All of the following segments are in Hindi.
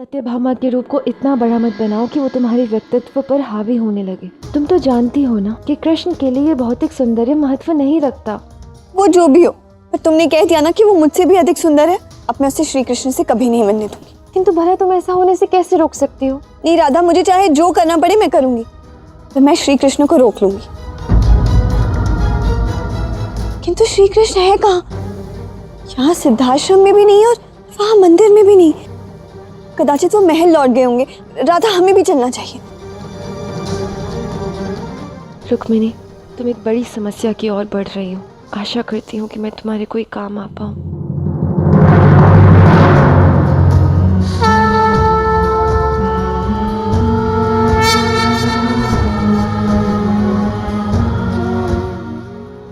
सत्यभामा के रूप को इतना बड़ा मत बनाओ कि वो तुम्हारे व्यक्तित्व पर हावी होने लगे। तुम तो जानती हो ना कि कृष्ण के लिए भौतिक सौंदर्य महत्व नहीं रखता। वो जो भी हो, पर तुमने कह दिया ना कि वो मुझसे भी अधिक सुंदर है। अब मैं उसे श्री कृष्ण से कभी नहीं बनने दूंगी। किंतु भला तुम ऐसा होने से कैसे रोक सकती हो? नहीं राधा, मुझे चाहे जो करना पड़े मैं करूंगी, पर मैं श्री कृष्ण को रोक लूंगी। किंतु श्री कृष्ण है कहाँ? यहाँ सिद्धाश्रम में भी नहीं और वहाँ मंदिर में भी नहीं। कदाचित वो महल लौट गए होंगे। राधा, हमें भी चलना चाहिए। रुक्मिणी, तुम एक बड़ी समस्या की ओर बढ़ रही हो। आशा करती हूँ कि मैं तुम्हारे कोई काम आ पाऊँ।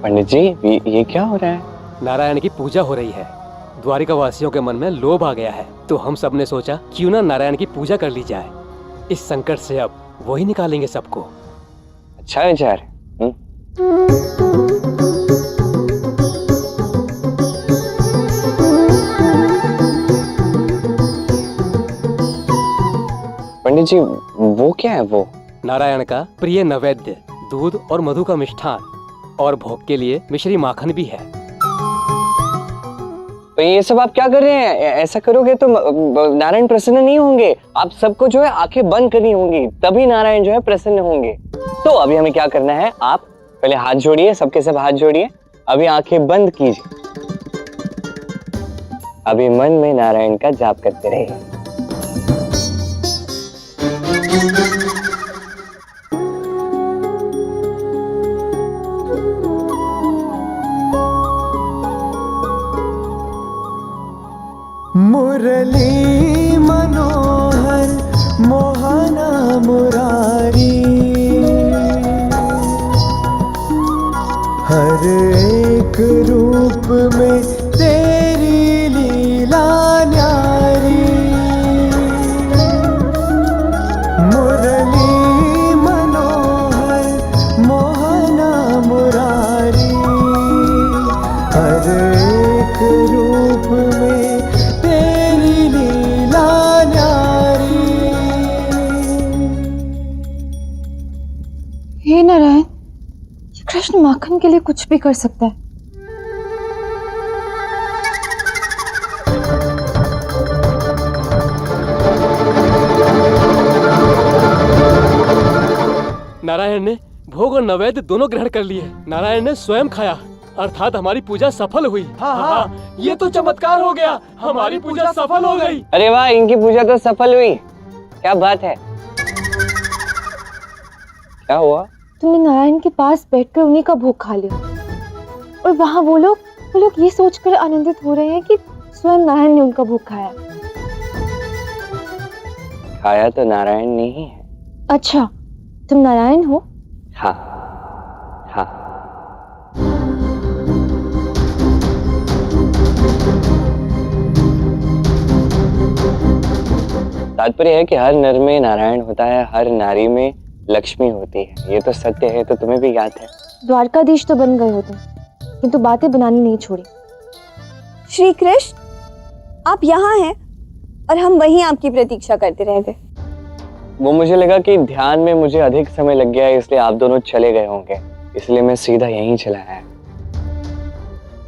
पंडित जी, ये क्या हो रहा है? नारायण की पूजा हो रही है। द्वारिका वासियों के मन में लोभ आ गया है, तो हम सब ने सोचा क्यों ना नारायण की पूजा कर ली जाए। इस संकट से अब वही निकालेंगे सबको। अच्छा विचार। पंडित जी, वो क्या है? वो नारायण का प्रिय नैवेद्य, दूध और मधु का मिष्ठान, और भोग के लिए मिश्री माखन भी है। तो ये सब आप क्या कर रहे हैं? ऐसा करोगे तो नारायण प्रसन्न नहीं होंगे। आप सबको जो है आंखें बंद करनी होंगी, तभी नारायण जो है प्रसन्न होंगे। तो अभी हमें क्या करना है, आप पहले हाथ जोड़िए, सबके सब हाथ जोड़िए। अभी आंखें बंद कीजिए। अभी मन में नारायण का जाप करते रहिए। मुरली मनोहर मोहना मुरारी, हर एक रूप में तेरी लीला न्यारी। मुरली मनोहर मोहना मुरारी, हर एक रूप में हे नारायण, ये कृष्ण माखन के लिए कुछ भी कर सकता है। नारायण ने भोग और नैवेद्य दोनों ग्रहण कर लिए। नारायण ने स्वयं खाया, अर्थात हमारी पूजा सफल हुई। हाँ, ये तो चमत्कार हो गया। हमारी पूजा सफल हो गई। अरे वाह, इनकी पूजा तो सफल हुई। क्या बात है? क्या हुआ? तुमने नारायण के पास बैठकर उन्हीं का भोग खा लिया, और वहाँ वो लोग ये सोचकर आनंदित हो रहे हैं कि स्वयं नारायण ने उनका भोग खाया। खाया तो नारायण ने ही है। अच्छा, तुम नारायण हो? हाँ हाँ। तात्पर्य है कि हर नर में नारायण होता है, हर नारी में लक्ष्मी होती है। ये तो सत्य है, तो तुम्हें भी याद है। द्वारकाधीश तो बन गए हो तुम, किंतु बातें बनानी नहीं छोड़ी। श्री कृष्ण, आप यहाँ हैं और हम वहीं आपकी प्रतीक्षा करते रह गए। वो मुझे लगा कि ध्यान में मुझे अधिक समय लग गया, इसलिए आप दोनों चले गए होंगे, इसलिए मैं सीधा यहीं चला आया।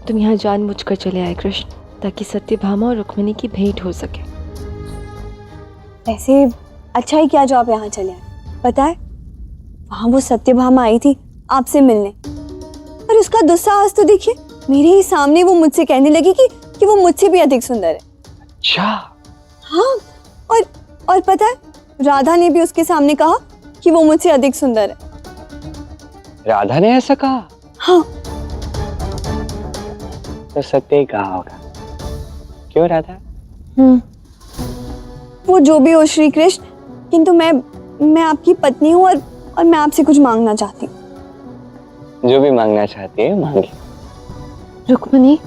तुम यहाँ जानबूझकर चले आए कृष्ण, ताकि सत्यभामा और रुक्मिणी की भेंट हो सके। वैसे अच्छा ही किया जो आप यहाँ चले आए। पता है, वहां वो सत्यभामा आई थी आपसे मिलने, और उसका दुस्साहस तो देखिए। मेरे ही सामने वो मुझसे कहने लगी कि वो मुझसे भी अधिक सुंदर है। अच्छा। हाँ, और पता है, राधा ने भी उसके सामने कहा कि वो मुझसे अधिक सुंदर है। राधा ने ऐसा कहा? हाँ। तो सत्य ही कहा होगा, क्यों राधा? वो जो भी हो श्री कृष्ण, किंतु मैं आपकी पत्नी हूँ और मैं आपसे कुछ मांगना चाहती हूँ। जो भी मांगना चाहती है मांगे। रुक्मिणी,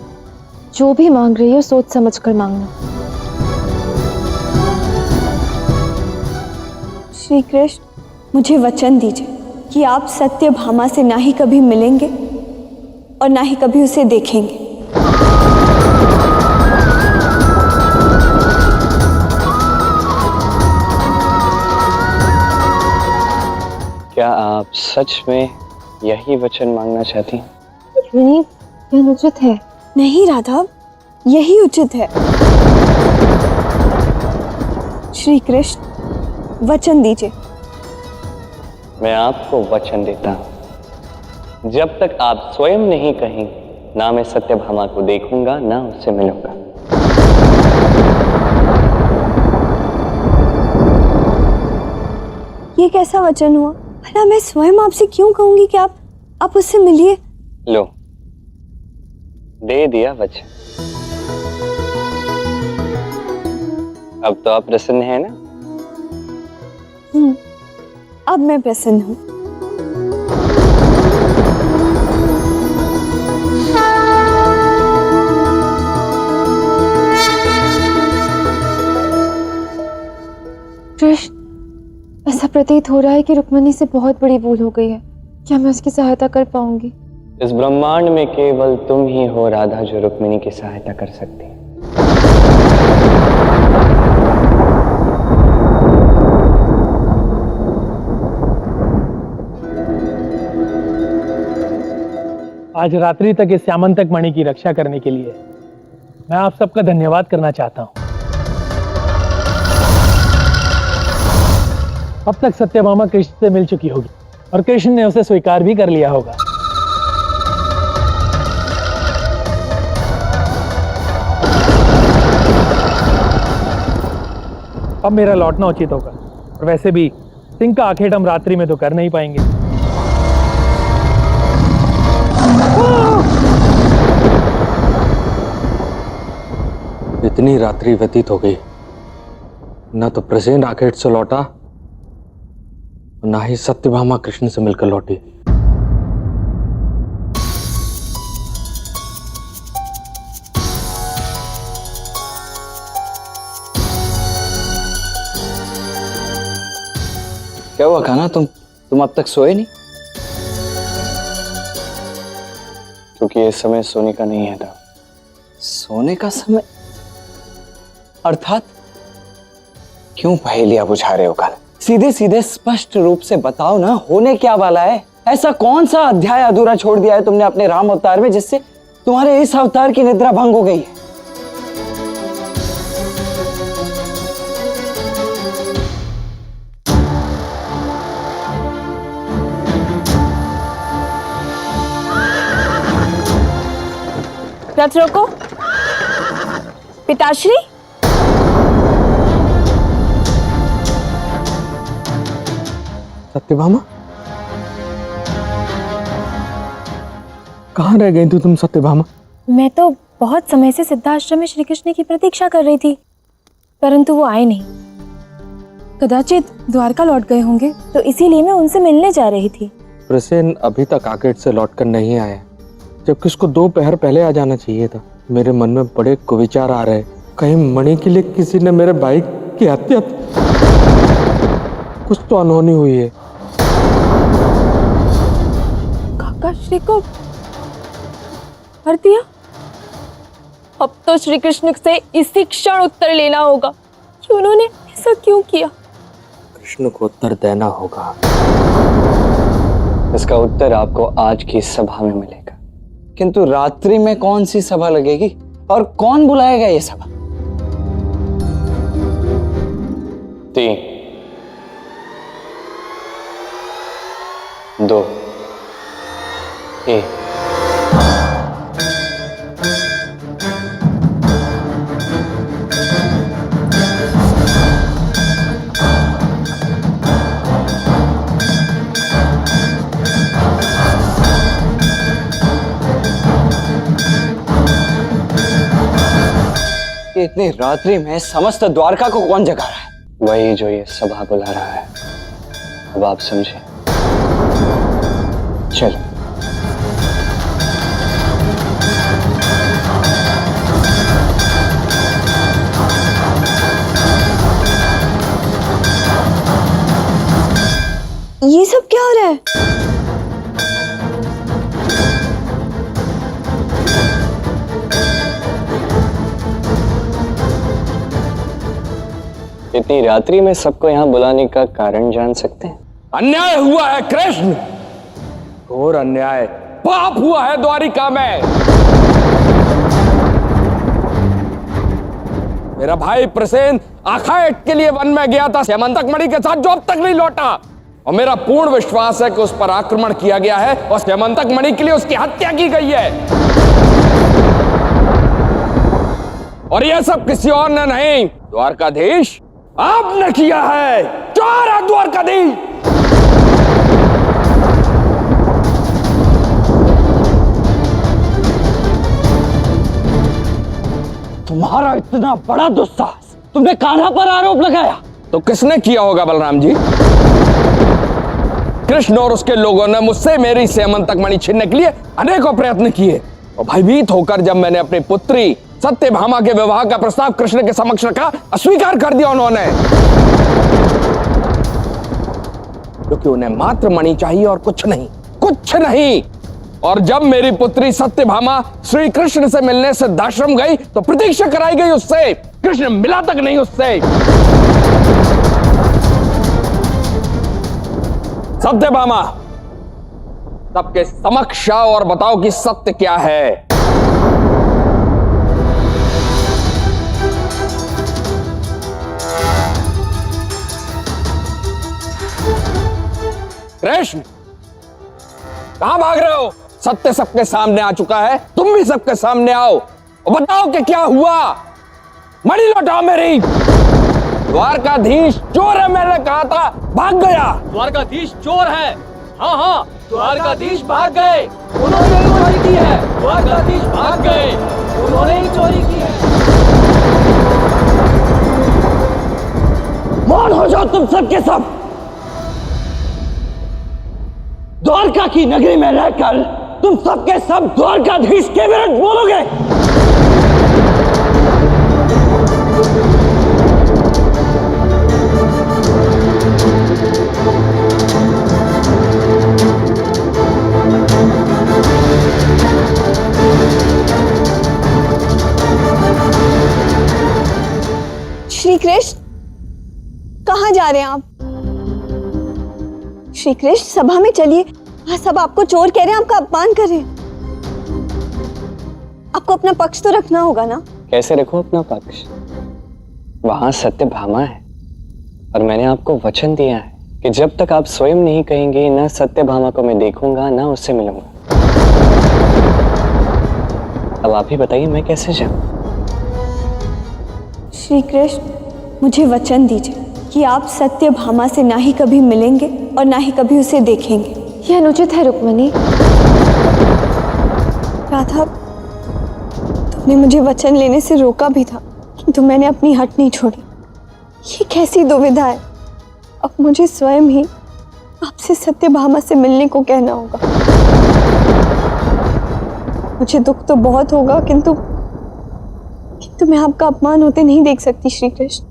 जो भी मांग रही हो सोच समझ कर मांगना। श्री कृष्ण, मुझे वचन दीजिए कि आप सत्यभामा से ना ही कभी मिलेंगे और ना ही कभी उसे देखेंगे। क्या आप सच में यही वचन मांगना चाहती हैं? यूनिक, यह अनुचित है। नहीं राधा, यही उचित है। श्री कृष्ण वचन दीजिए। मैं आपको वचन देता हूं, जब तक आप स्वयं नहीं कहेंगे, ना मैं सत्यभामा को देखूंगा, ना उससे मिलूंगा। ये कैसा वचन हुआ? भला मैं स्वयं आपसे क्यों कहूंगी कि आप उससे मिलिए? लो, दे दिया वचन। अब तो आप प्रसन्न हैं ना? अब मैं प्रसन्न हूं। कृष्ण, ऐसा प्रतीत हो रहा है कि रुक्मिणी से बहुत बड़ी भूल हो गई है। क्या मैं उसकी सहायता कर पाऊंगी? इस ब्रह्मांड में केवल तुम ही हो राधा जो रुक्मिणी की सहायता कर सकती है। आज रात्रि तक इस श्यामंतक मणि की रक्षा करने के लिए मैं आप सबका धन्यवाद करना चाहता हूं। अब तक सत्यभामा कृष्ण से मिल चुकी होगी और कृष्ण ने उसे स्वीकार भी कर लिया होगा। अब मेरा लौटना उचित होगा और वैसे भी सिंह का आखेट हम रात्रि में तो कर नहीं पाएंगे। इतनी रात्रि व्यतीत हो गई, न तो प्रसेन आखेट से लौटा, ना ही सत्यभामा कृष्ण से मिलकर लौटी। क्या हुआ कान्हा, तुम अब तक सोए नहीं? क्योंकि ये समय सोने का नहीं है था। सोने का समय? अर्थात क्यों पहेलियां बुझा रहे हो कान्हा? सीधे सीधे स्पष्ट रूप से बताओ ना, होने क्या वाला है? ऐसा कौन सा अध्याय अधूरा छोड़ दिया है तुमने अपने राम अवतार में, जिससे तुम्हारे इस अवतार की निद्रा भंग हो गई है? रथ रोको। पिताश्री, सत्यभामा, कहाँ रह गई थी तुम सत्यभामा? मैं तो बहुत समय से सिद्धाश्रम में श्री कृष्ण की प्रतीक्षा कर रही थी, परंतु वो आए नहीं। कदाचित द्वारका लौट गए होंगे, तो इसीलिए मैं उनसे मिलने जा रही थी। प्रसेन अभी तक आकेट से लौटकर नहीं आया, जबकि उसको 2 पहर पहले आ जाना चाहिए था। मेरे मन में बड़े कुविचार आ रहे, कहीं मणि के लिए किसी ने मेरे भाई की हत्या, कुछ तो अनहोनी हुई है। काका श्री को हर दिया। अब तो श्री कृष्ण से इसी क्षण उत्तर लेना होगा कि उन्होंने ऐसा क्यों किया। कृष्ण को उत्तर देना होगा। इसका उत्तर आपको आज की सभा में मिलेगा। किंतु रात्रि में कौन सी सभा लगेगी और कौन बुलाएगा ये सभा? 3, 2, 1। इतनी रात्रि में समस्त द्वारका को कौन जगा रहा है? वही जो ये सभा बुला रहा है। अब आप समझे। चलो। ये सब क्या हो रहा है? इतनी रात्रि में सबको यहाँ बुलाने का कारण जान सकते हैं? अन्याय हुआ है कृष्ण, घोर अन्याय, पाप हुआ है द्वारिका में। मेरा भाई प्रसेन आखाएट के लिए वन में गया था स्यमंतक मणि के साथ, जो अब तक नहीं लौटा। और मेरा पूर्ण विश्वास है कि उस पर आक्रमण किया गया है और स्यमंतक मणि के लिए उसकी हत्या की गई है। और यह सब किसी और ने नहीं, द्वारकाधीश आपने किया है। चोर है द्वारकाधीश। तुम्हारा इतना बड़ा दुस्साहस, तुमने कान्हा पर आरोप लगाया। तो किसने किया होगा बलराम जी? कृष्ण और उसके लोगों ने मुझसे मेरी स्यमंतक मणि छीनने के लिए अनेकों प्रयत्न किए और भयभीत होकर जब मैंने अपनी पुत्री सत्यभामा के विवाह का प्रस्ताव कृष्ण के समक्ष रखा, अस्वीकार कर दिया उन्होंने, क्योंकि उन्हें मात्र मणि चाहिए और कुछ नहीं, कुछ नहीं। और जब मेरी पुत्री सत्यभामा श्री कृष्ण से मिलने सिद्धाश्रम गई तो प्रतीक्षा कराई गई उससे, कृष्ण मिला तक नहीं उससे। सत्यभामा, सबके समक्ष आओ और बताओ कि सत्य क्या है। कृष्ण, कहां भाग रहे हो? सत्य सबके सामने आ चुका है, तुम भी सबके सामने आओ और बताओ कि क्या हुआ। मणि लौटाओ मेरी। द्वारकाधीश चोर है, मैंने कहा था, भाग गया। द्वारकाधीश चोर है। हाँ हाँ, द्वारकाधीश भाग गए, उन्होंने ही चोरी की है। द्वारकाधीश भाग गए, उन्होंने ही चोरी की है। मौन हो जाओ तुम सब के सब। द्वारका की नगरी में रहकर तुम सबके सब द्वारकाधीश के विरुद्ध बोलोगे। श्री कृष्ण, कहाँ जा रहे हैं आप? श्री कृष्ण, सभा में चलिए, वहां सब आपको चोर कह रहे हैं, आपका अपमान कर रहे हैं। आपको अपना पक्ष तो रखना होगा ना। कैसे रखूं अपना पक्ष? वहां सत्यभामा है और मैंने आपको वचन दिया है कि जब तक आप स्वयं नहीं कहेंगे ना सत्यभामा को मैं देखूंगा ना उससे मिलूंगा। अब आप ही बताइए मैं कैसे जाऊं? श्री कृष्ण, मुझे वचन दीजिए कि आप सत्यभामा से ना ही कभी मिलेंगे और ना ही कभी उसे देखेंगे। यह अनुचित है रुक्मणी। राधा, तुमने मुझे वचन लेने से रोका भी था, किंतु मैंने अपनी हट नहीं छोड़ी। ये कैसी दुविधा है? अब मुझे स्वयं ही आपसे सत्यभामा से मिलने को कहना होगा। मुझे दुख तो बहुत होगा, किंतु मैं आपका अपमान होते नहीं देख सकती श्री कृष्ण।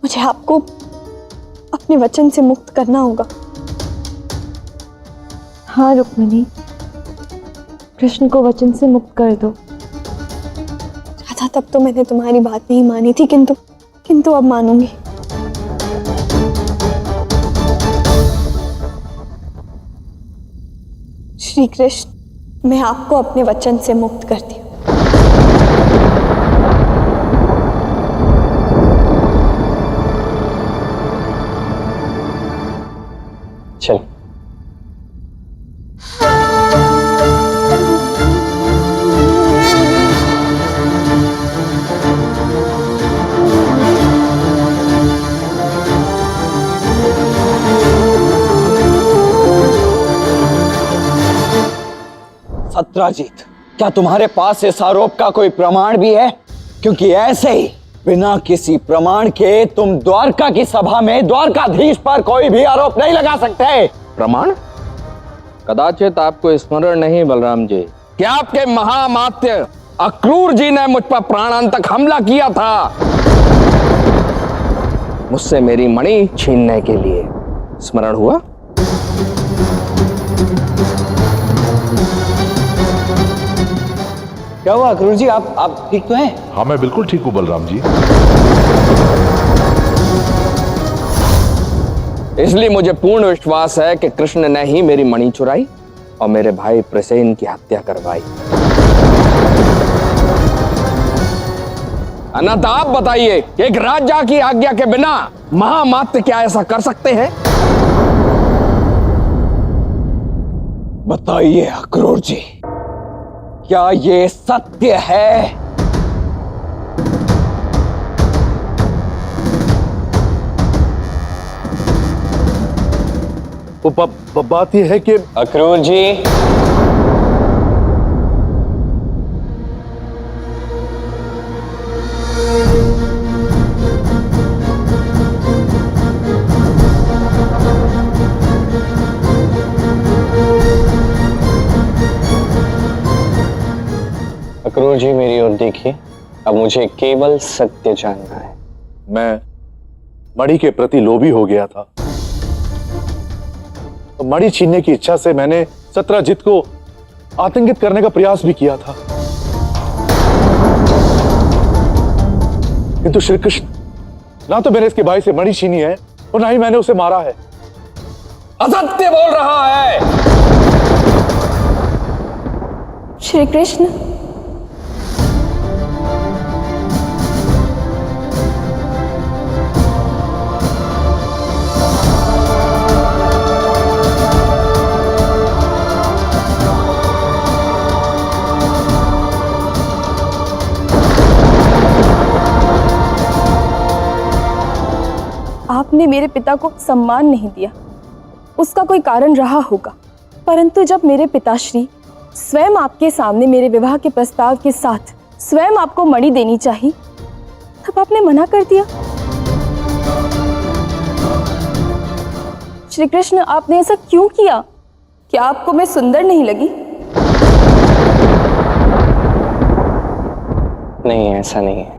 मुझे आपको अपने वचन से मुक्त करना होगा। हाँ रुक्मणी, कृष्ण को वचन से मुक्त कर दो। राधा, तब तो मैंने तुम्हारी बात नहीं मानी थी, किंतु अब मानूंगी। श्री कृष्ण, मैं आपको अपने वचन से मुक्त करती हूँ। चल। सत्राजीत, क्या तुम्हारे पास इस आरोप का कोई प्रमाण भी है? क्योंकि ऐसे ही बिना किसी प्रमाण के तुम द्वारका की सभा में द्वारकाधीश पर कोई भी आरोप नहीं लगा सकते। प्रमाण? कदाचित आपको स्मरण नहीं बलराम जी, क्या आपके महामात्य अक्रूर जी ने मुझ पर प्राणांतक हमला किया था, मुझसे मेरी मणि छीनने के लिए। स्मरण हुआ? क्या हुआ अक्रूर जी, आप ठीक तो हैं? हाँ, मैं बिल्कुल ठीक हूँ बलराम जी। इसलिए मुझे पूर्ण विश्वास है कि कृष्ण ने ही मेरी मणि चुराई और मेरे भाई प्रसेन की हत्या करवाई। अनंत, आप बताइए, एक राजा की आज्ञा के बिना महामात्य क्या ऐसा कर सकते हैं? बताइए अक्रूर जी, क्या ये सत्य है? बात यह है कि अक्रूर जी, अक्रूर जी मेरी ओर देखिए, अब मुझे केवल सत्य जानना है। मैं मणि के प्रति लोभी हो गया था, तो मणि छीनने की इच्छा से मैंने सत्रजीत को आतंकित करने का प्रयास भी किया था, किंतु श्री कृष्ण, ना तो मैंने इसके भाई से मणि छीनी है और ना ही मैंने उसे मारा है। असत्य बोल रहा है। श्री कृष्ण, आपने मेरे पिता को सम्मान नहीं दिया, उसका कोई कारण रहा होगा, परंतु जब मेरे पिताश्री स्वयं आपके सामने मेरे विवाह के प्रस्ताव के साथ स्वयं आपको मणि देनी चाहिए, तब आपने मना कर दिया। श्री कृष्ण, आपने ऐसा क्यों किया? क्या आपको मैं सुंदर नहीं लगी? नहीं, ऐसा नहीं है,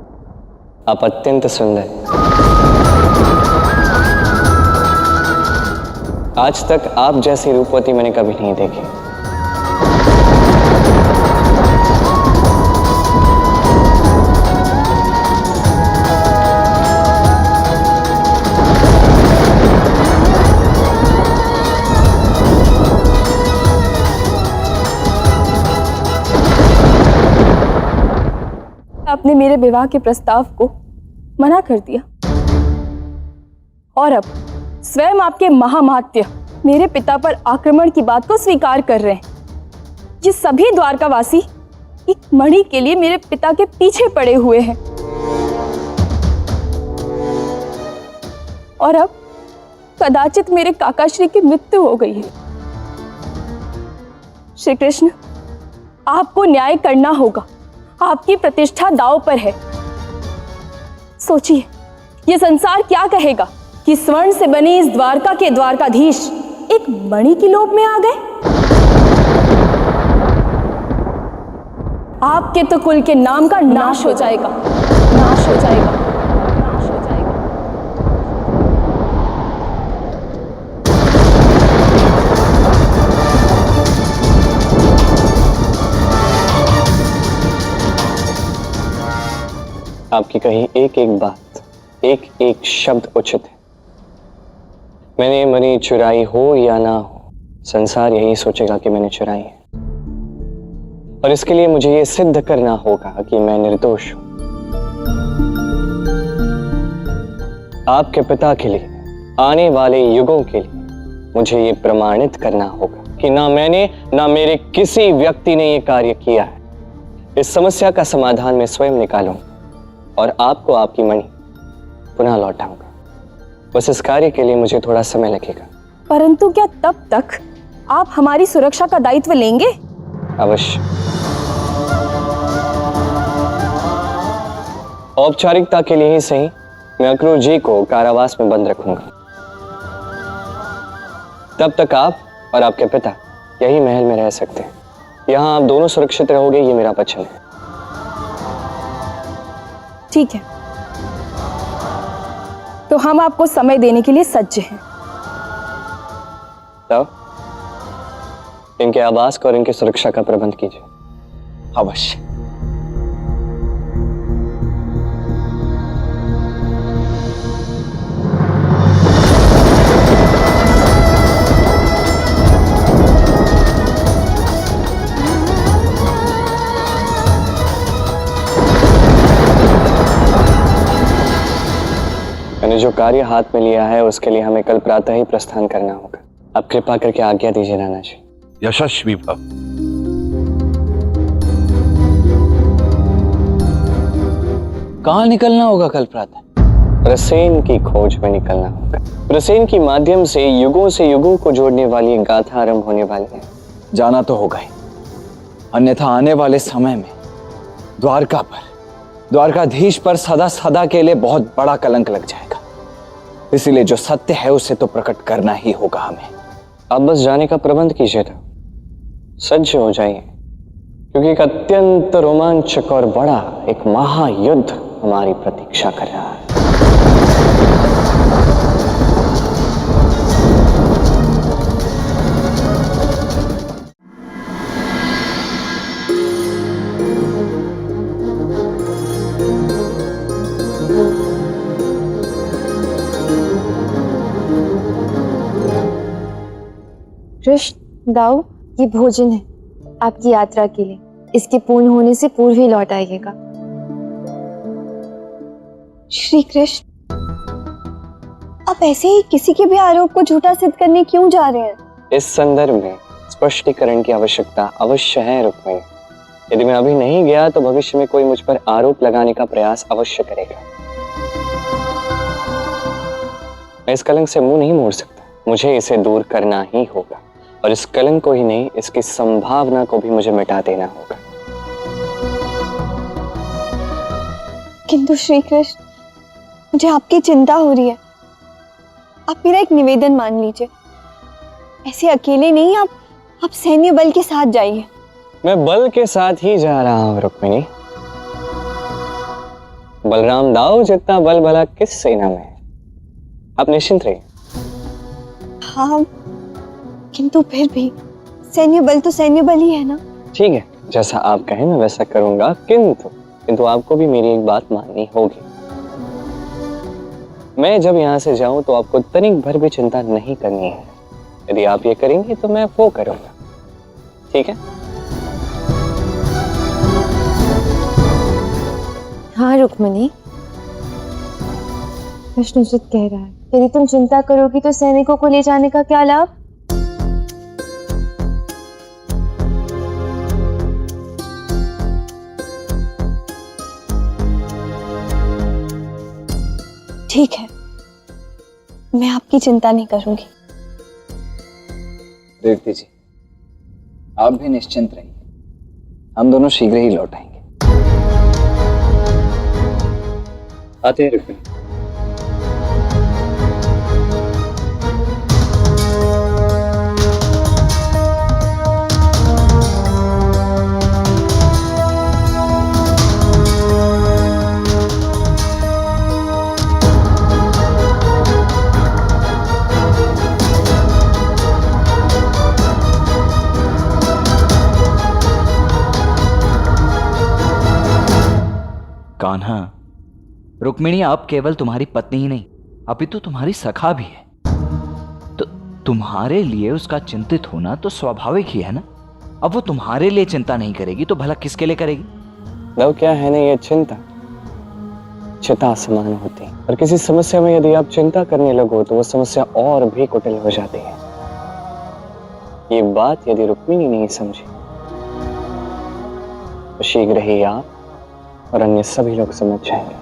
आप अत्यंत सुंदर हैं। आज तक आप जैसी रूपवती मैंने कभी नहीं देखी। आपने मेरे विवाह के प्रस्ताव को मना कर दिया और अब स्वयं आपके महामात्य मेरे पिता पर आक्रमण की बात को स्वीकार कर रहे हैं। ये सभी द्वारकावासी एक मणि के लिए मेरे पिता के पीछे पड़े हुए हैं और अब कदाचित मेरे काकाश्री की मृत्यु हो गई है। श्री कृष्ण, आपको न्याय करना होगा, आपकी प्रतिष्ठा दांव पर है। सोचिए, ये संसार क्या कहेगा कि स्वर्ण से बनी इस द्वारका के द्वारकाधीश एक मणि की लोभ में आ गए। आपके तो कुल के नाम का नाश हो जाएगा, नाश हो जाएगा, नाश हो जाएगा। आपकी कही एक एक बात, एक एक शब्द उचित है। मैंने मणि चुराई हो या ना हो, संसार यही सोचेगा कि मैंने चुराई है, और इसके लिए मुझे यह सिद्ध करना होगा कि मैं निर्दोष हूं। आपके पिता के लिए, आने वाले युगों के लिए मुझे यह प्रमाणित करना होगा कि ना मैंने ना मेरे किसी व्यक्ति ने यह कार्य किया है। इस समस्या का समाधान मैं स्वयं निकालूंगा और आपको आपकी मणि पुनः लौटाऊंगा। बस इस कार्य के लिए मुझे थोड़ा समय लगेगा। परंतु क्या तब तक आप हमारी सुरक्षा का दायित्व लेंगे? अवश्य। औपचारिकता के लिए ही सही, मैं अक्रूर जी को कारावास में बंद रखूंगा। तब तक आप और आपके पिता यही महल में रह सकते हैं। यहां आप दोनों सुरक्षित रहोगे, ये मेरा वचन है। ठीक है, तो हम आपको समय देने के लिए सज्ज हैं। तो इनके आवास और इनकी सुरक्षा का प्रबंध कीजिए। अवश्य। हमने जो कार्य हाथ में लिया है उसके लिए हमें कल प्रातः ही प्रस्थान करना होगा। आप कृपा करके आज्ञा दीजिए नाना जी। यशस्वी भव। कहाँ निकलना होगा कल प्रातः? प्रसेन की खोज में निकलना होगा। प्रसेन के माध्यम से युगों को जोड़ने वाली एक गाथा आरंभ होने वाली है। जाना तो होगा ही, अन्यथा आने वाले समय में द्वारका पर, द्वारकाधीश पर सदा सदा के लिए बहुत बड़ा कलंक लग जाएगा। इसीलिए जो सत्य है उसे तो प्रकट करना ही होगा हमें। आप बस जाने का प्रबंध कीजिए था, सज्ज हो जाइए, क्योंकि एक अत्यंत रोमांचक और बड़ा एक महायुद्ध हमारी प्रतीक्षा कर रहा है। कृष्ण, दाऊ, ये भोजन है आपकी यात्रा के लिए। इसके पूर्ण होने से पूर्व ही लौट आइएगा। श्री कृष्ण, आप ऐसे ही किसी के भी आरोप को झूठा सिद्ध करने क्यों जा रहे हैं? इस संदर्भ में स्पष्टीकरण की आवश्यकता अवश्य है रुक्मिणी। यदि मैं अभी नहीं गया तो भविष्य में कोई मुझ पर आरोप लगाने का प्रयास अवश्य करेगा। मैं इस कलंक से मुंह नहीं मोड़ सकता, मुझे इसे दूर करना ही होगा। और इस कलंक को ही नहीं, इसकी संभावना को भी मुझे मिटा देना होगा। किंतु श्री कृष्ण, मुझे आपकी चिंता हो रही है। आप मेरा एक निवेदन मान लीजिए। ऐसे अकेले नहीं, आप सैन्य बल के साथ जाइए। मैं बल के साथ ही जा रहा हूं रुक्मिणी। बलराम दाऊ जितना बल भला किस सेना में है। आप निश्चिंत रहिए। हाँ, किंतु फिर भी सैन्य बल तो सैन्य बल ही है ना। ठीक है, जैसा आप कहें मैं वैसा करूंगा, किंतु आपको भी मेरी एक बात माननी होगी। मैं जब यहाँ से जाऊं तो आपको तनिक भर भी चिंता नहीं करनी है। यदि आप ये करेंगे तो मैं वो करूंगा, ठीक है? हाँ रुक्मिणी, कृष्ण उचित कह रहा है। यदि तुम चिंता करोगी तो सैनिकों को ले जाने का क्या लाभ? ठीक है, मैं आपकी चिंता नहीं करूंगी। कीर्ति जी, आप भी निश्चिंत रहिए, हम दोनों शीघ्र ही लौट आएंगे। आते हैं रुक्मिणी। कान्हा, रुक्मिणी अब केवल तुम्हारी पत्नी ही नहीं अपितु तुम्हारी सखा भी है, तो तुम्हारे लिए उसका चिंतित होना तो स्वाभाविक ही है ना। अब वो तुम्हारे लिए चिंता नहीं करेगी तो भला किसके लिए करेगी? लव क्या है ना, ये चिता समान होती है, और किसी समस्या में यदि आप चिंता करने लगो तो वो समस्या और भी कुटिल हो जाती है। ये बात यदि रुक्मिणी नहीं समझी तो शीघ्र ही आप और अन्य सभी लोग समझ जाएंगे।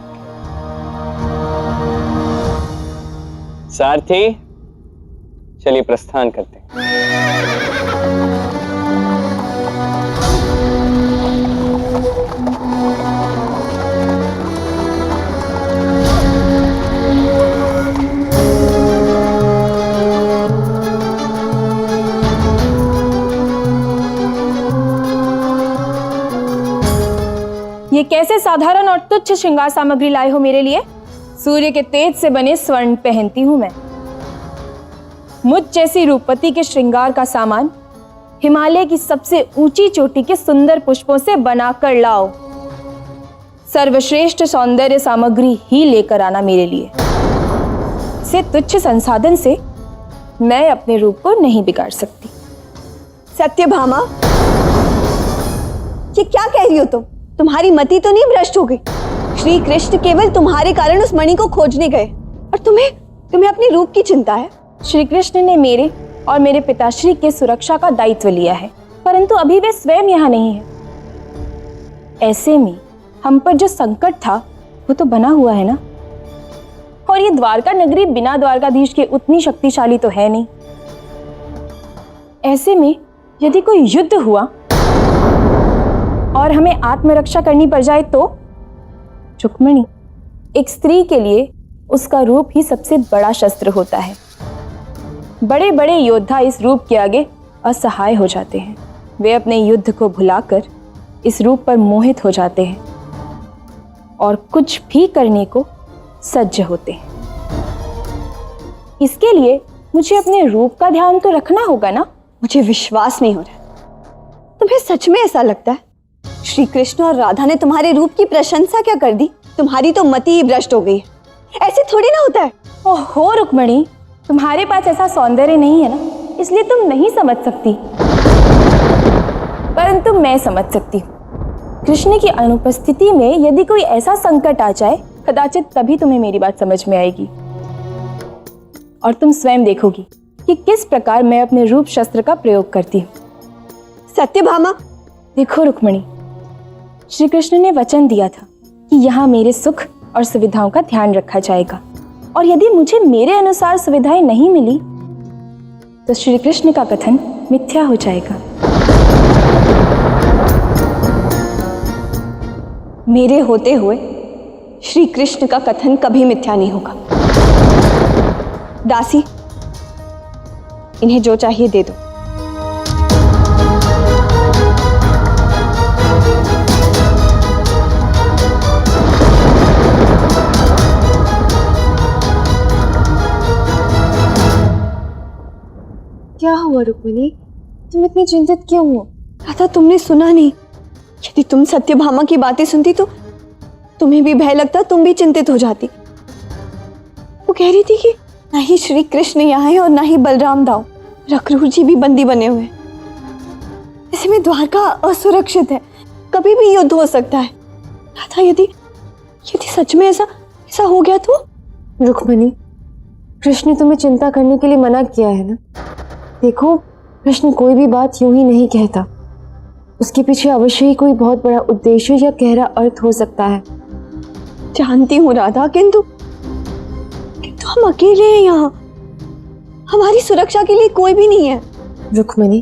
सारथी, चलिए प्रस्थान करते हैं। ये कैसे साधारण और तुच्छ श्रृंगार सामग्री लाए हो मेरे लिए? सूर्य के तेज से बने स्वर्ण पहनती हूं मैं। मुझ जैसी रूपवती के श्रृंगार का सामान हिमालय की सबसे ऊंची चोटी के सुंदर पुष्पों से बनाकर लाओ। सर्वश्रेष्ठ सौंदर्य सामग्री ही लेकर आना मेरे लिए। से तुच्छ संसाधन से मैं अपने रूप को नहीं बिगाड़ सकती। सत्यभामा, ये क्या कह रही हो तुम? तुम्हारी मति तो नहीं भ्रष्ट हो गई? श्री कृष्ण केवल तुम्हारे कारण उस मणि को खोजने गए और तुम्हें अपने रूप की चिंता है। श्री कृष्ण ने मेरे और मेरे पिताश्री के सुरक्षा का दायित्व लिया है, परंतु अभी वे स्वयं यहाँ नहीं है। ऐसे में हम पर जो संकट था वो तो बना हुआ है ना। और ये द्वारका नगरी बिना द्वारकाधीश के उतनी शक्तिशाली तो है नहीं। ऐसे में यदि कोई युद्ध हुआ और हमें आत्मरक्षा करनी पड़ जाए तो रुक्मिणी, एक स्त्री के लिए उसका रूप ही सबसे बड़ा शस्त्र होता है। बड़े बड़े योद्धा इस रूप के आगे असहाय हो जाते हैं। वे अपने युद्ध को भुलाकर इस रूप पर मोहित हो जाते हैं और कुछ भी करने को सज्ज होते हैं। इसके लिए मुझे अपने रूप का ध्यान तो रखना होगा ना। मुझे विश्वास नहीं हो रहा, तुम्हें सच में ऐसा लगता है? श्री कृष्ण और राधा ने तुम्हारे रूप की प्रशंसा क्या कर दी? तुम्हारी तो मति ही भ्रष्ट हो गई है। ऐसे थोड़ी ना होता है। ओहो रुक्मिणी, तुम्हारे पास ऐसा सौंदर्य नहीं है ना, इसलिए तुम नहीं समझ सकती, परंतु मैं समझ सकती हूँ। कृष्ण की अनुपस्थिति में यदि कोई ऐसा संकट आ जाए, कदाचित तभी तुम्हें मेरी बात समझ में आएगी और तुम स्वयं देखोगी कि किस प्रकार मैं अपने रूप शस्त्र का प्रयोग करती हूँ। सत्यभामा, देखो रुक्मिणी, श्री कृष्ण ने वचन दिया था कि यहाँ मेरे सुख और सुविधाओं का ध्यान रखा जाएगा, और यदि मुझे मेरे अनुसार सुविधाएं नहीं मिली तो श्री कृष्ण का कथन मिथ्या हो जाएगा। मेरे होते हुए श्री कृष्ण का कथन कभी मिथ्या नहीं होगा। दासी, इन्हें जो चाहिए दे दो। क्या हुआ रुक्मिणी, तुम इतनी चिंतित क्यों हो? राधा, तुमने सुना नहीं? यदि तुम सत्यभामा की बातें सुनती तो तुम्हें भी भय लगता, तुम भी चिंतित हो जाती। वो कह रही थी कि ना ही श्री कृष्ण यहाँ है और ना ही बलराम दाऊ, रघुरूर जी भी बंदी बने हुए। ऐसे में द्वारका असुरक्षित है, कभी भी युद्ध हो सकता है। राधा, यदि सच में ऐसा हो गया तो? रुक्मिणी, कृष्ण ने तुम्हें चिंता करने के लिए मना किया है ना। देखो, कृष्ण कोई भी बात यूं ही नहीं कहता, उसके पीछे अवश्य ही कोई बहुत बड़ा उद्देश्य या गहरा अर्थ हो सकता है। जानती हूँ राधा, किंतु हम अकेले हैं यहाँ, हमारी सुरक्षा के लिए कोई भी नहीं है। रुक्मिणी,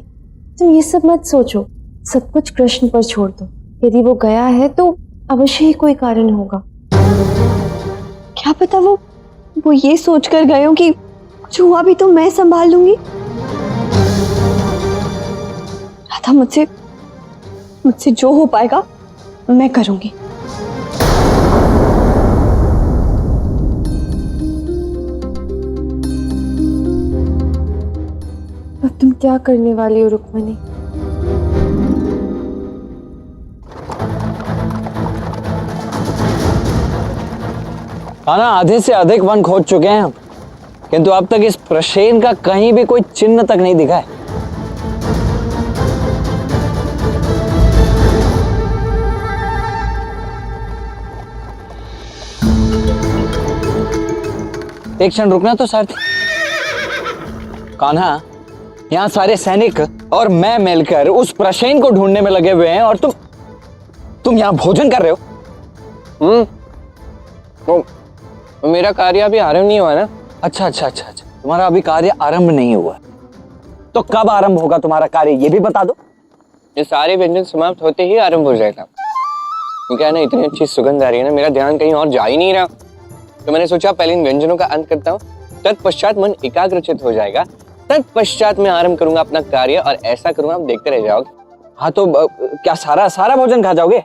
तुम ये सब मत सोचो, सब कुछ कृष्ण पर छोड़ दो। यदि वो गया है तो अवश्य ही कोई कारण होगा। क्या पता वो ये सोचकर गए हो कि कुछ हुआ भी तो मैं संभाल लूंगी। राधा, मुझसे जो हो पाएगा मैं करूंगी। अब तुम क्या करने वाली हो रुक्मिणी? कान्हा, आधे से अधिक वन खोज चुके हैं हम, किंतु अब तक इस प्रसेन का कहीं भी कोई चिन्ह तक नहीं दिखा है। एक क्षण रुकना तो सारथी। कान्हा, यहाँ सारे सैनिक और मैं मिलकर उस प्रसेन को ढूंढने में लगे हुए हैं और तुम यहाँ भोजन कर रहे हो। तो मेरा कार्य अभी आरंभ नहीं हुआ ना? अच्छा, तुम्हारा अभी कार्य आरंभ नहीं हुआ, तो कब आरंभ होगा तुम्हारा कार्य ये भी बता दो। ये सारे व्यंजन समाप्त होते ही आरंभ हो जाएगा। क्या है ना, इतनी अच्छी सुगंध आ रही है ना, मेरा ध्यान कहीं और जा ही नहीं रहा, तो मैंने सोचा पहले इन व्यंजनों का अंत करता हूँ, तत्पश्चात मन एकाग्रचित हो जाएगा, तत्पश्चात मैं आरंभ करूंगा अपना कार्य, और ऐसा करूंगा आप देखते रह जाओगे। हाँ तो क्या सारा भोजन खा जाओगे?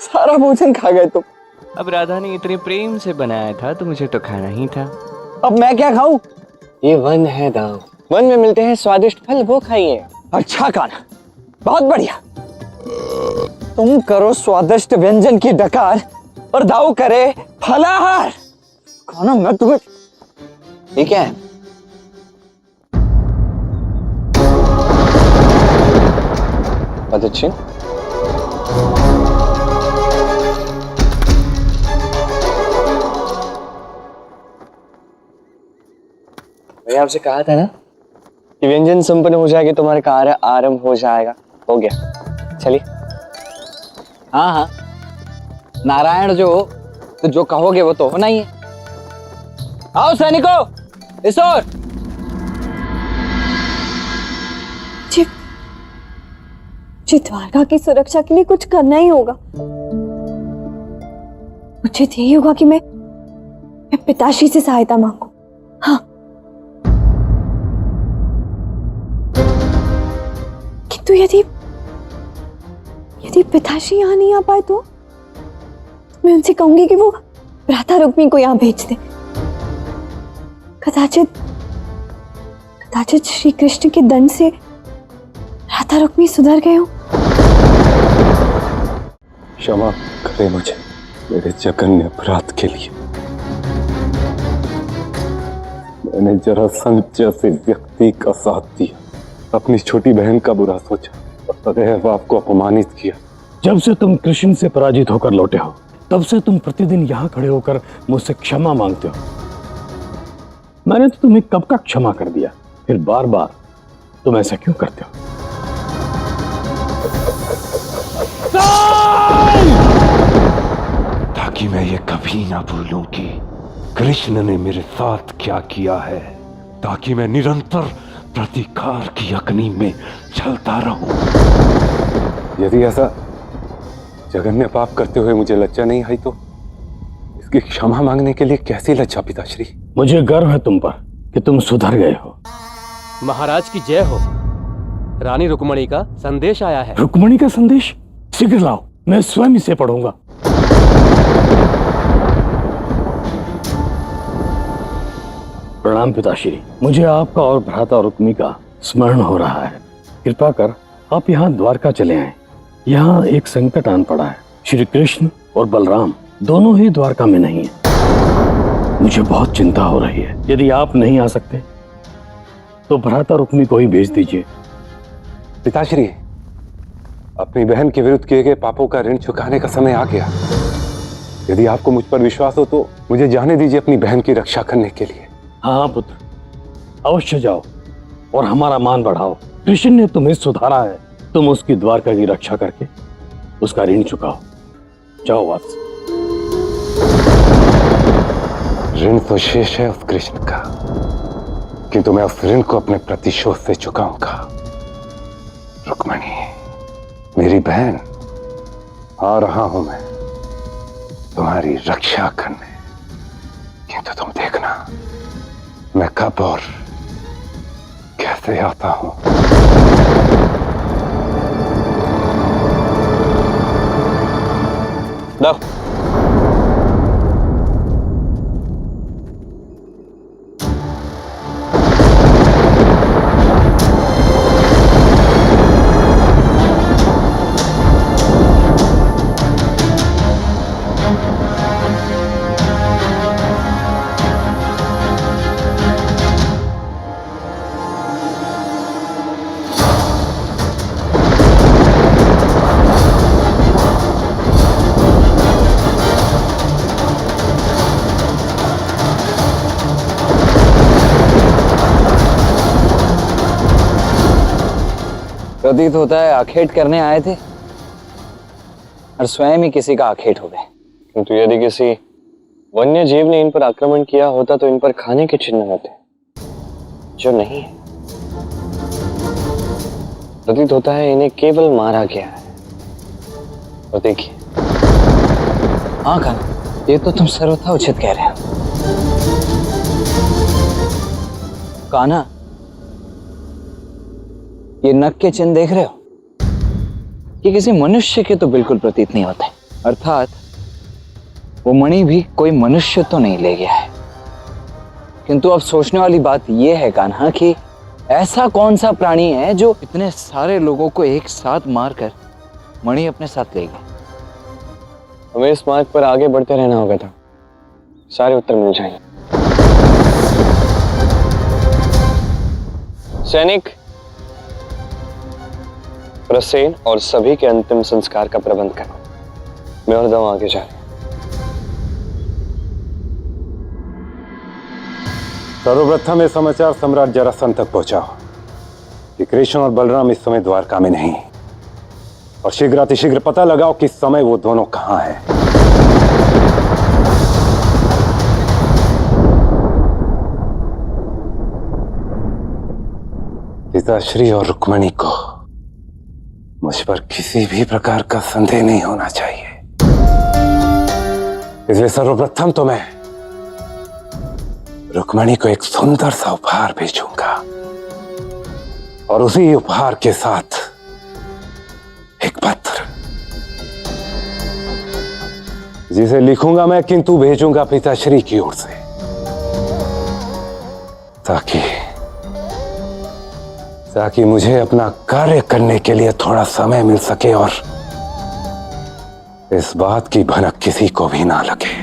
सारा भोजन खा गए तुम। अब राधा ने इतने प्रेम से बनाया था तो मुझे तो खाना ही था। अब मैं क्या खाऊं? ये वन है दाऊ, वन में मिलते हैं स्वादिष्ट फल, वो खाइए। अच्छा कान्हा, बहुत बढ़िया। तुम करो स्वादिष्ट व्यंजन की डकार और दाऊ करे फलाहार। कान्हा, ये क्या है? पदचिन्ह? मैंने आपसे कहा था ना कि व्यंजन संपन्न हो जाएगा, तुम्हारे कार्य आरंभ हो जाएगा। हो गया, चलिए। हाँ हाँ, नारायण जो हो तो जो कहोगे वो तो होना ही है। आओ सैनिकों, इस ओर। मुझे द्वारका की सुरक्षा के लिए कुछ करना ही होगा। मुझे यही होगा कि मैं पिताश्री से सहायता मांगू। हाँ, किंतु यदि पिताश्री यहाँ नहीं आ पाए तो मैं उनसे कहूंगी कि वो भ्राता रुक्मी को यहाँ भेज दे। कदाचित श्री कृष्ण के दंड से भ्राता रुक्मी सुधर गए हो। क्षमा करे मुझे मेरे जघन्य अपराध के लिए। मैंने जरासंध जैसे व्यक्ति का साथ दिया, अपनी छोटी बहन का बुरा सोचा और सदैव आपको अपमानित किया। जब से तुम कृष्ण से पराजित होकर लौटे हो तब से तुम प्रतिदिन यहाँ खड़े होकर मुझसे क्षमा मांगते हो। मैंने तो तुम्हें कब का क्षमा कर दिया, फिर बार बार तुम ऐसा क्यों करते हो? ताकि मैं ये कभी ना भूलूं कि कृष्ण ने मेरे साथ क्या किया है, ताकि मैं निरंतर प्रतिकार की अग्नि में जलता रहूं। यदि ऐसा जघन्य पाप करते हुए मुझे लज्जा नहीं आई तो इसकी क्षमा मांगने के लिए कैसी लज्जा पिताश्री। मुझे गर्व है तुम पर कि तुम सुधर गए हो। महाराज की जय हो। रानी रुक्मणी का संदेश आया है। रुक्मणी का संदेश? शीघ्र लाओ, मैं स्वयं इसे पढ़ूंगा। प्रणाम पिताश्री, मुझे आपका और भ्राता रुक्मी का स्मरण हो रहा है। कृपा कर आप यहाँ द्वारका चले आए। यहाँ एक संकट आन पड़ा है। श्री कृष्ण और बलराम दोनों ही द्वारका में नहीं है। मुझे बहुत चिंता हो रही है। यदि आप नहीं आ सकते तो भ्राता रुक्मी को ही भेज दीजिए। पिताश्री, अपनी बहन के विरुद्ध किए गए पापों का ऋण चुकाने का समय आ गया। यदि आपको मुझ पर विश्वास हो तो मुझे जाने दीजिए अपनी बहन की रक्षा करने के लिए। हाँ पुत्र, अवश्य जाओ और हमारा मान बढ़ाओ। कृष्ण ने तुम्हें सुधारा है, तुम उसकी द्वारका की रक्षा करके उसका ऋण चुकाओ। जाओ वत्स। ऋण तो शेष है उस कृष्ण का, किंतु मैं उस ऋण को अपने प्रतिशोध से चुकाऊंगा। रुक्मणी, मेरी बहन, आ रहा हूं मैं तुम्हारी रक्षा करने, किंतु तुम देखना मैं कब और कैसे आता हूं। लो। प्रतीत होता है आखेट करने आए थे और स्वयं ही किसी का आखेट हो गए। किंतु यदि किसी वन्य जीव ने इन पर आक्रमण किया होता तो इन पर खाने के चिन्ह होते, जो नहीं है। प्रतीत होता है इन्हें केवल मारा गया है। तो देखिए, हाँ कान्हा, ये तो तुम सर्वथा उचित कह रहे हो। कान्हा, ये नख के चिन्ह देख रहे हो? ये किसी मनुष्य के तो बिल्कुल प्रतीत नहीं होते। अर्थात वो मणि भी कोई मनुष्य तो नहीं ले गया है। किंतु अब सोचने वाली बात यह है कान्हा कि ऐसा कौन सा प्राणी है जो इतने सारे लोगों को एक साथ मारकर मणि अपने साथ ले गया। हमें इस मार्ग पर आगे बढ़ते रहना होगा था, सारे उत्तर मिल जाएंगे। सैनिक, प्रसेन और सभी के अंतिम संस्कार का प्रबंध करो। मैं और दवा आगे जा रही हूं। सर्वप्रथम ये समाचार सम्राट जरासंध तक पहुंचाओ कि कृष्ण और बलराम इस समय द्वारका में नहीं, और शीघ्रातिशीघ्र पता लगाओ कि इस समय वो दोनों कहां हैं। पिताश्री और रुक्मणी को मुझ पर किसी भी प्रकार का संदेह नहीं होना चाहिए, इसलिए सर्वप्रथम तो मैं रुक्मणी को एक सुंदर सा उपहार भेजूंगा और उसी उपहार के साथ एक पत्र, जिसे लिखूंगा मैं किंतु भेजूंगा पिताश्री की ओर से, ताकि मुझे अपना कार्य करने के लिए थोड़ा समय मिल सके और इस बात की भनक किसी को भी ना लगे।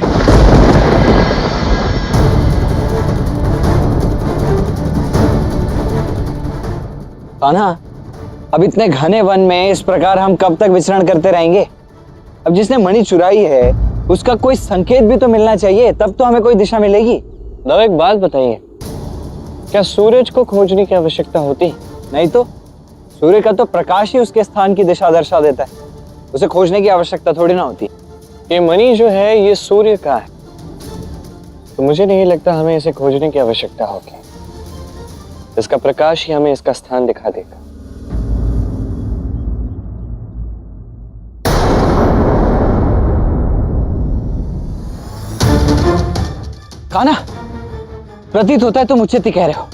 कान्हा, अब इतने घने वन में इस प्रकार हम कब तक विचरण करते रहेंगे? अब जिसने मणि चुराई है उसका कोई संकेत भी तो मिलना चाहिए, तब तो हमें कोई दिशा मिलेगी। दो एक बात बताइए, क्या सूरज को खोजने की आवश्यकता होती? नहीं तो सूर्य का तो प्रकाश ही उसके स्थान की दिशा दर्शा देता है, उसे खोजने की आवश्यकता थोड़ी ना होती। ये मणि जो है ये सूर्य का है, तो मुझे नहीं लगता हमें इसे खोजने की आवश्यकता होगी। इसका प्रकाश ही हमें इसका स्थान दिखा देगा। कान्हा, प्रतीत होता है तुम उचित ही कह रहे हो।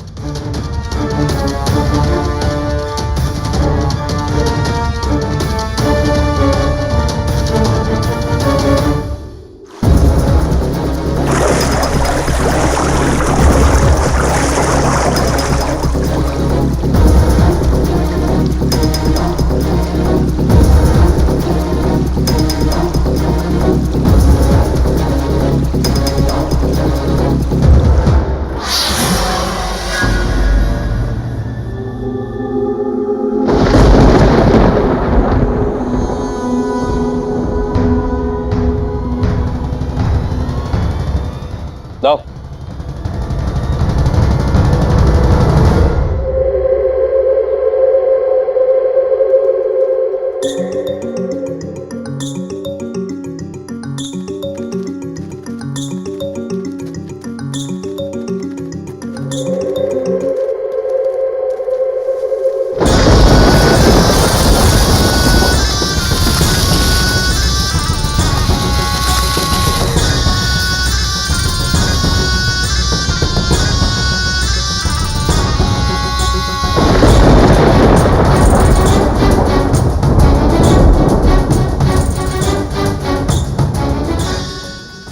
दो।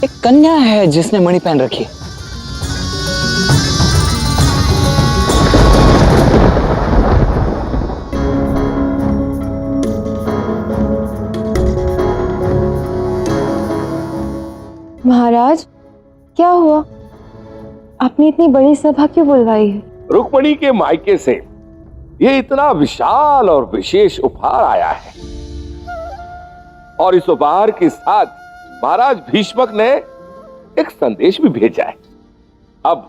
एक कन्या है जिसने मणि पहन रखी है। महाराज, क्या हुआ? आपने इतनी बड़ी सभा क्यों बुलवाई है? रुक्मणी के मायके से ये इतना विशाल और विशेष उपहार आया है, और इस उपहार के साथ महाराज भीष्मक ने एक संदेश भी भेजा है। अब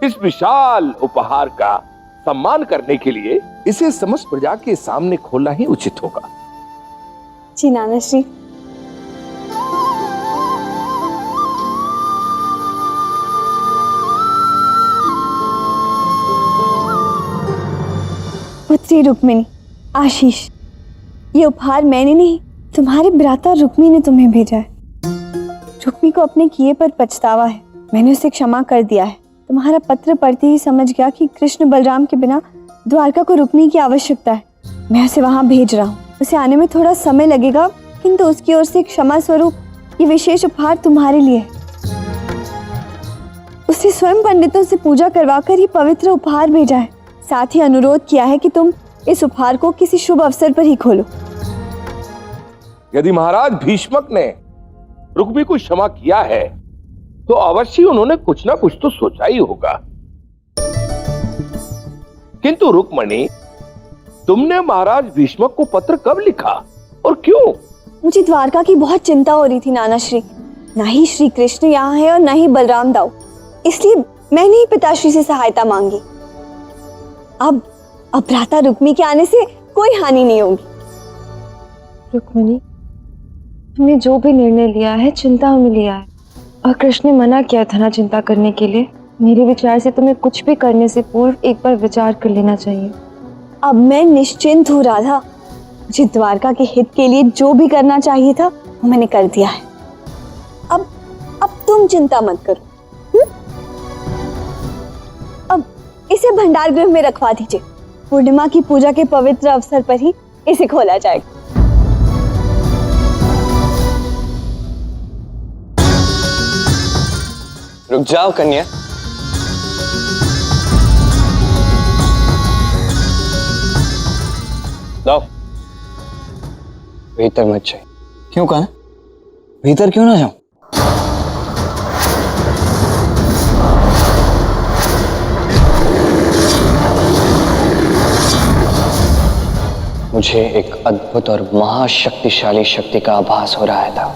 इस विशाल उपहार का सम्मान करने के लिए इसे समस्त प्रजा के सामने खोलना ही उचित होगा। जी नाना श्री। पुत्री रुक्मिणी, आशीष, ये उपहार मैंने नहीं, तुम्हारे भ्राता रुक्मी ने तुम्हें भेजा है। रुक्मी को अपने किए पर पछतावा है, मैंने उसे क्षमा कर दिया है। तुम्हारा पत्र पढ़ते ही समझ गया कि कृष्ण बलराम के बिना द्वारका को रुक्मी की आवश्यकता है। मैं उसे वहां भेज रहा हूँ। उसे आने में थोड़ा समय लगेगा, किंतु उसकी ओर से क्षमा स्वरूप ये विशेष उपहार तुम्हारे लिए है। उसे स्वयं पंडितों से पूजा करवाकर ये पवित्र उपहार भेजा है। साथ ही अनुरोध किया है कि तुम इस उपहार को किसी शुभ अवसर पर ही खोलो। यदि महाराज भीष्मक ने रुक्मी को क्षमा किया है तो अवश्य उन्होंने कुछ ना कुछ तो सोचा ही होगा। किंतु रुक्मणी, तुमने महाराज भीष्मक को पत्र कब लिखा और क्यों? मुझे द्वारका की बहुत चिंता हो रही थी नाना श्री। ना ही श्री कृष्ण यहाँ है और ना ही बलराम दाऊ, इसलिए मैंने ही पिताश्री से सहायता मांगी। अब भ्राता रुक्मी के आने से कोई हानि नहीं होगी। रुक्मिणी, तुमने जो भी निर्णय लिया है चिंता में लिया है, और कृष्ण ने मना किया था ना चिंता करने के लिए। मेरे विचार से तुम्हें कुछ भी करने से पूर्व एक बार विचार कर लेना चाहिए। अब मैं निश्चिंत हूँ राधा। मुझे द्वारका के हित के लिए जो भी करना चाहिए था वो मैंने कर दिया है। अब तुम चिंता मत करो। अब इसे भंडार गृह में रखवा दीजिए। पूर्णिमा की पूजा के पवित्र अवसर पर ही इसे खोला जाएगा। रुक जाओ कन्या। जाओ, भीतर मत जाइए। क्यों कहा? भीतर क्यों ना जाऊं? मुझे एक अद्भुत और महाशक्तिशाली शक्ति का आभास हो रहा था।